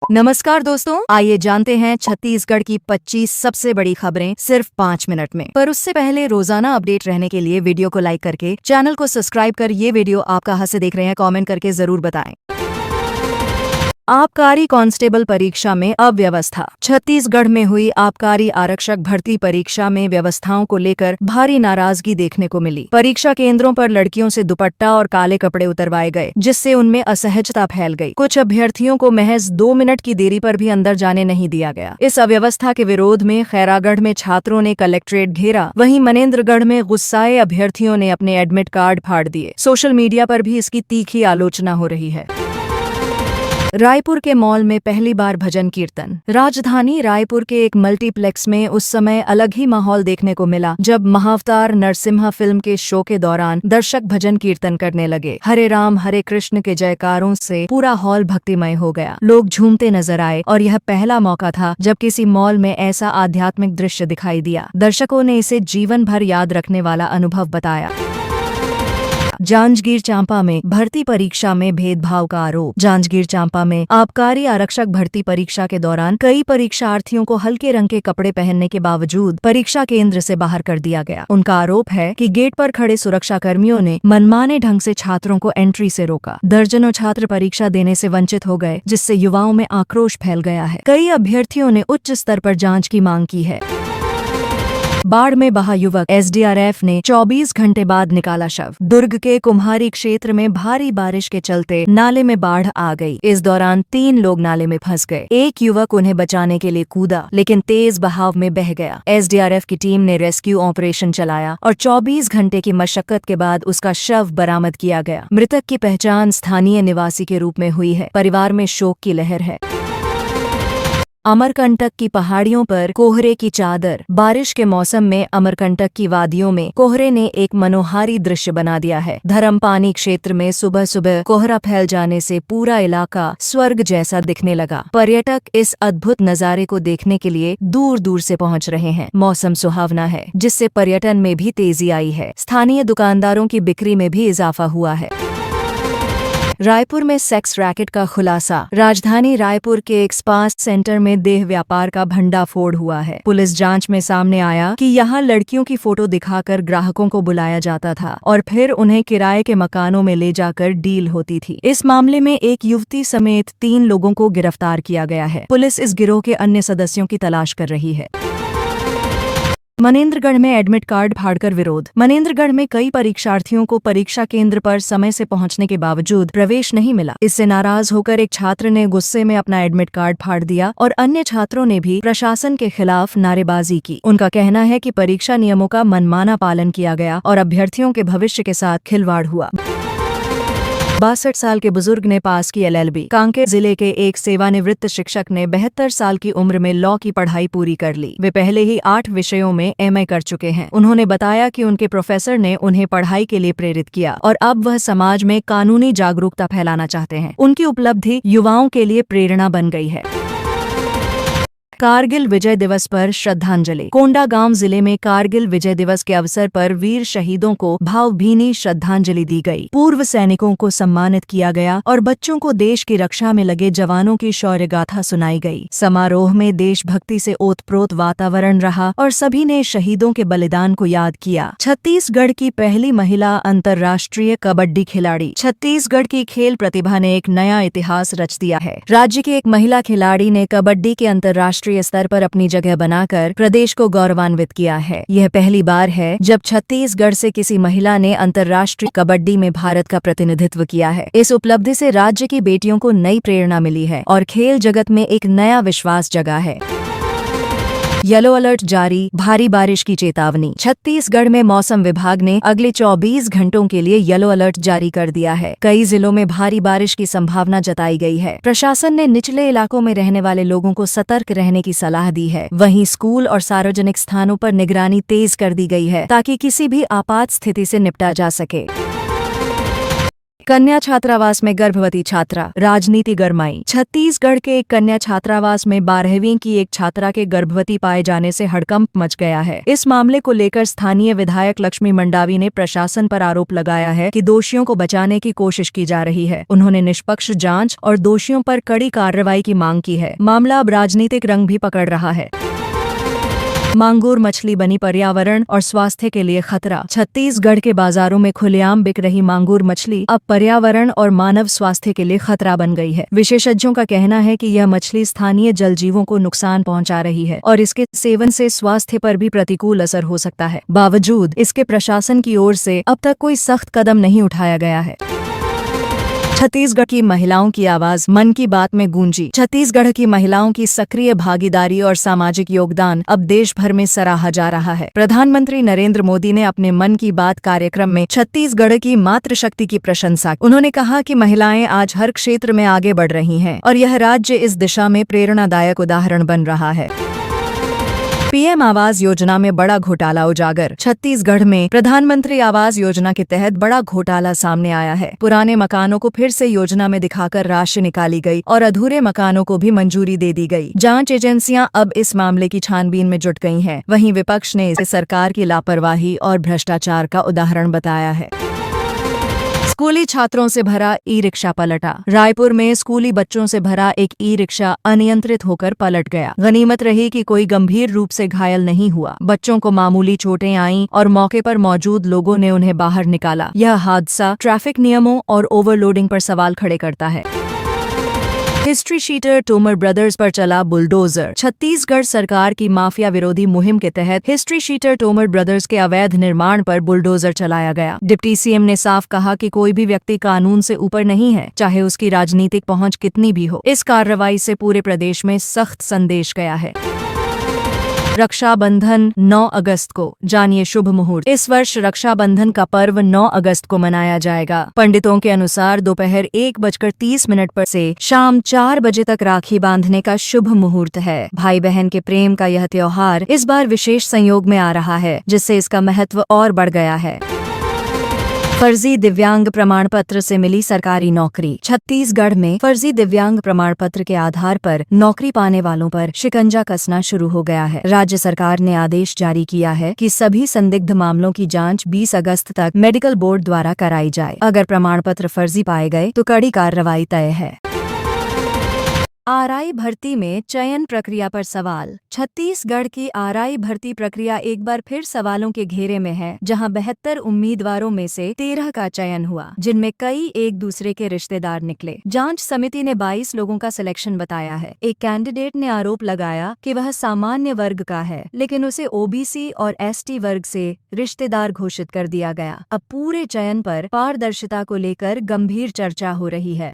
नमस्कार दोस्तों, आइए जानते हैं छत्तीसगढ़ की 25 सबसे बड़ी खबरें सिर्फ 5 मिनट में। पर उससे पहले रोजाना अपडेट रहने के लिए वीडियो को लाइक करके चैनल को सब्सक्राइब कर ये वीडियो आप कहां से देख रहे हैं कमेंट करके जरूर बताएं। आबकारी कांस्टेबल परीक्षा में अव्यवस्था। छत्तीसगढ़ में हुई आबकारी आरक्षक भर्ती परीक्षा में व्यवस्थाओं को लेकर भारी नाराजगी देखने को मिली। परीक्षा केंद्रों पर लड़कियों से दुपट्टा और काले कपड़े उतरवाए गए, जिससे उनमें असहजता फैल गई। कुछ अभ्यर्थियों को महज 2 मिनट की देरी पर भी अंदर जाने नहीं दिया गया। इस अव्यवस्था के विरोध में खैरागढ़ में छात्रों ने कलेक्ट्रेट घेरा, वहीं मनेन्द्रगढ़ में गुस्साए अभ्यर्थियों ने अपने एडमिट कार्ड फाड़ दिए। सोशल मीडिया पर भी इसकी तीखी आलोचना हो रही है। रायपुर के मॉल में पहली बार भजन कीर्तन। राजधानी रायपुर के एक मल्टीप्लेक्स में उस समय अलग ही माहौल देखने को मिला जब महाअवतार नरसिम्हा फिल्म के शो के दौरान दर्शक भजन कीर्तन करने लगे। हरे राम हरे कृष्ण के जयकारों से पूरा हॉल भक्तिमय हो गया। लोग झूमते नजर आए और यह पहला मौका था जब किसी मॉल में ऐसा आध्यात्मिक दृश्य दिखाई दिया। दर्शकों ने इसे जीवन भर याद रखने वाला अनुभव बताया। जांजगीर चांपा में भर्ती परीक्षा में भेदभाव का आरोप। जांजगीर चांपा में आबकारी आरक्षक भर्ती परीक्षा के दौरान कई परीक्षार्थियों को हल्के रंग के कपड़े पहनने के बावजूद परीक्षा केंद्र से बाहर कर दिया गया। उनका आरोप है कि गेट पर खड़े सुरक्षा कर्मियों ने मनमाने ढंग से छात्रों को एंट्री से रोका। दर्जनों छात्र परीक्षा देने से वंचित हो गए, जिससे युवाओं में आक्रोश फैल गया है। कई अभ्यर्थियों ने उच्च स्तर पर जाँच की मांग की है। बाढ़ में बहा युवक, एसडीआरएफ ने 24 घंटे बाद निकाला शव। दुर्ग के कुम्हारी क्षेत्र में भारी बारिश के चलते नाले में बाढ़ आ गई। इस दौरान 3 लोग नाले में फंस गए। एक युवक उन्हें बचाने के लिए कूदा, लेकिन तेज बहाव में बह गया। एसडीआरएफ की टीम ने रेस्क्यू ऑपरेशन चलाया और 24 घंटे की मशक्कत के बाद उसका शव बरामद किया गया। मृतक की पहचान स्थानीय निवासी के रूप में हुई है। परिवार में शोक की लहर है। अमरकंटक की पहाड़ियों पर कोहरे की चादर। बारिश के मौसम में अमरकंटक की वादियों में कोहरे ने एक मनोहारी दृश्य बना दिया है। धर्मपानी क्षेत्र में सुबह सुबह कोहरा फैल जाने से पूरा इलाका स्वर्ग जैसा दिखने लगा। पर्यटक इस अद्भुत नजारे को देखने के लिए दूर दूर से पहुंच रहे हैं। मौसम सुहावना है, जिससे पर्यटन में भी तेजी आई है। स्थानीय दुकानदारों की बिक्री में भी इजाफा हुआ है। रायपुर में सेक्स रैकेट का खुलासा। राजधानी रायपुर के एक स्पा सेंटर में देह व्यापार का भंडाफोड़ हुआ है। पुलिस जांच में सामने आया कि यहां लड़कियों की फोटो दिखाकर ग्राहकों को बुलाया जाता था और फिर उन्हें किराए के मकानों में ले जाकर डील होती थी। इस मामले में एक युवती समेत 3 लोगों को गिरफ्तार किया गया है। पुलिस इस गिरोह के अन्य सदस्यों की तलाश कर रही है। मनेन्द्रगढ़ में एडमिट कार्ड फाड़कर विरोध। मनेन्द्रगढ़ में कई परीक्षार्थियों को परीक्षा केंद्र पर समय से पहुंचने के बावजूद प्रवेश नहीं मिला। इससे नाराज होकर एक छात्र ने गुस्से में अपना एडमिट कार्ड फाड़ दिया और अन्य छात्रों ने भी प्रशासन के खिलाफ नारेबाजी की। उनका कहना है कि परीक्षा नियमों का मनमाना पालन किया गया और अभ्यर्थियों के भविष्य के साथ खिलवाड़ हुआ। 62 साल के बुजुर्ग ने पास की एलएलबी। कांकेर जिले के एक सेवानिवृत्त शिक्षक ने 72 साल की उम्र में लॉ की पढ़ाई पूरी कर ली। वे पहले ही 8 विषयों में एमए कर चुके हैं। उन्होंने बताया कि उनके प्रोफेसर ने उन्हें पढ़ाई के लिए प्रेरित किया और अब वह समाज में कानूनी जागरूकता फैलाना चाहते हैं। उनकी उपलब्धि युवाओं के लिए प्रेरणा बन गई है। कारगिल विजय दिवस पर श्रद्धांजलि। कोंडागांव जिले में कारगिल विजय दिवस के अवसर पर वीर शहीदों को भावभीनी श्रद्धांजलि दी गई। पूर्व सैनिकों को सम्मानित किया गया और बच्चों को देश की रक्षा में लगे जवानों की शौर्य गाथा सुनाई गई। समारोह में देशभक्ति से ओतप्रोत वातावरण रहा और सभी ने शहीदों के बलिदान को याद किया। छत्तीसगढ़ की पहली महिला अंतर्राष्ट्रीय कबड्डी खिलाड़ी। छत्तीसगढ़ की खेल प्रतिभा ने एक नया इतिहास रच दिया है। राज्य की एक महिला खिलाड़ी ने कबड्डी के अंतर्राष्ट्रीय स्तर पर अपनी जगह बनाकर प्रदेश को गौरवान्वित किया है। यह पहली बार है जब छत्तीसगढ़ से किसी महिला ने अंतर्राष्ट्रीय कबड्डी में भारत का प्रतिनिधित्व किया है। इस उपलब्धि से राज्य की बेटियों को नई प्रेरणा मिली है और खेल जगत में एक नया विश्वास जगा है। येलो अलर्ट जारी, भारी बारिश की चेतावनी। छत्तीसगढ़ में मौसम विभाग ने अगले 24 घंटों के लिए येलो अलर्ट जारी कर दिया है। कई जिलों में भारी बारिश की संभावना जताई गई है। प्रशासन ने निचले इलाकों में रहने वाले लोगों को सतर्क रहने की सलाह दी है। वहीं स्कूल और सार्वजनिक स्थानों पर निगरानी तेज कर दी गई है ताकि किसी भी आपात स्थिति से निपटा जा सके। कन्या छात्रावास में गर्भवती छात्रा, राजनीति गरमाई। छत्तीसगढ़ के एक कन्या छात्रावास में 12वीं की एक छात्रा के गर्भवती पाए जाने से हड़कंप मच गया है। इस मामले को लेकर स्थानीय विधायक लक्ष्मी मंडावी ने प्रशासन पर आरोप लगाया है कि दोषियों को बचाने की कोशिश की जा रही है। उन्होंने निष्पक्ष जांच और दोषियों पर कड़ी कार्रवाई की मांग की है। मामला अब राजनीतिक रंग भी पकड़ रहा है। मांगुर मछली बनी पर्यावरण और स्वास्थ्य के लिए खतरा। छत्तीसगढ़ के बाजारों में खुलेआम बिक रही मांगुर मछली अब पर्यावरण और मानव स्वास्थ्य के लिए खतरा बन गई है। विशेषज्ञों का कहना है कि यह मछली स्थानीय जल जीवों को नुकसान पहुंचा रही है और इसके सेवन से स्वास्थ्य पर भी प्रतिकूल असर हो सकता है। बावजूद इसके प्रशासन की ओर से अब तक कोई सख्त कदम नहीं उठाया गया है। छत्तीसगढ़ की महिलाओं की आवाज मन की बात में गूंजी। छत्तीसगढ़ की महिलाओं की सक्रिय भागीदारी और सामाजिक योगदान अब देश भर में सराहा जा रहा है। प्रधानमंत्री नरेंद्र मोदी ने अपने मन की बात कार्यक्रम में छत्तीसगढ़ की मातृशक्ति की प्रशंसा की। उन्होंने कहा कि महिलाएं आज हर क्षेत्र में आगे बढ़ रही हैं और यह राज्य इस दिशा में प्रेरणादायक उदाहरण बन रहा है। पीएम आवास योजना में बड़ा घोटाला उजागर। छत्तीसगढ़ में प्रधानमंत्री आवास योजना के तहत बड़ा घोटाला सामने आया है। पुराने मकानों को फिर से योजना में दिखाकर राशि निकाली गई और अधूरे मकानों को भी मंजूरी दे दी गई। जांच एजेंसियां अब इस मामले की छानबीन में जुट गई हैं। वहीं विपक्ष ने इसे सरकार की लापरवाही और भ्रष्टाचार का उदाहरण बताया है। स्कूली छात्रों से भरा ई रिक्शा पलटा। रायपुर में स्कूली बच्चों से भरा एक ई रिक्शा अनियंत्रित होकर पलट गया। गनीमत रही कि कोई गंभीर रूप से घायल नहीं हुआ। बच्चों को मामूली चोटें आईं और मौके पर मौजूद लोगों ने उन्हें बाहर निकाला। यह हादसा ट्रैफिक नियमों और ओवरलोडिंग पर सवाल खड़े करता है। हिस्ट्री शीटर तोमर ब्रदर्स पर चला बुलडोजर। छत्तीसगढ़ सरकार की माफिया विरोधी मुहिम के तहत हिस्ट्री शीटर तोमर ब्रदर्स के अवैध निर्माण पर बुलडोजर चलाया गया। डिप्टी सीएम ने साफ कहा कि कोई भी व्यक्ति कानून से ऊपर नहीं है, चाहे उसकी राजनीतिक पहुंच कितनी भी हो। इस कार्रवाई से पूरे प्रदेश में सख्त संदेश गया है। रक्षाबंधन 9 अगस्त को, जानिए शुभ मुहूर्त। इस वर्ष रक्षाबंधन का पर्व 9 अगस्त को मनाया जाएगा। पंडितों के अनुसार दोपहर 1:30 पर से शाम 4 बजे तक राखी बांधने का शुभ मुहूर्त है। भाई बहन के प्रेम का यह त्योहार इस बार विशेष संयोग में आ रहा है, जिससे इसका महत्व और बढ़ गया है। फर्जी दिव्यांग प्रमाण पत्र से मिली सरकारी नौकरी। छत्तीसगढ़ में फर्जी दिव्यांग प्रमाण पत्र के आधार पर नौकरी पाने वालों पर शिकंजा कसना शुरू हो गया है। राज्य सरकार ने आदेश जारी किया है कि सभी संदिग्ध मामलों की जांच 20 अगस्त तक मेडिकल बोर्ड द्वारा कराई जाए। अगर प्रमाण पत्र फर्जी पाए गए तो कड़ी कार्रवाई तय है। आरआई भर्ती में चयन प्रक्रिया पर सवाल। छत्तीसगढ़ की आरआई भर्ती प्रक्रिया एक बार फिर सवालों के घेरे में है, जहां 72 उम्मीदवारों में से 13 का चयन हुआ, जिनमें कई एक दूसरे के रिश्तेदार निकले। जांच समिति ने 22 लोगों का सिलेक्शन बताया है। एक कैंडिडेट ने आरोप लगाया कि वह सामान्य वर्ग का है, लेकिन उसे ओबीसी और एसटी वर्ग से रिश्तेदार घोषित कर दिया गया। अब पूरे चयन पर पारदर्शिता को लेकर गंभीर चर्चा हो रही है।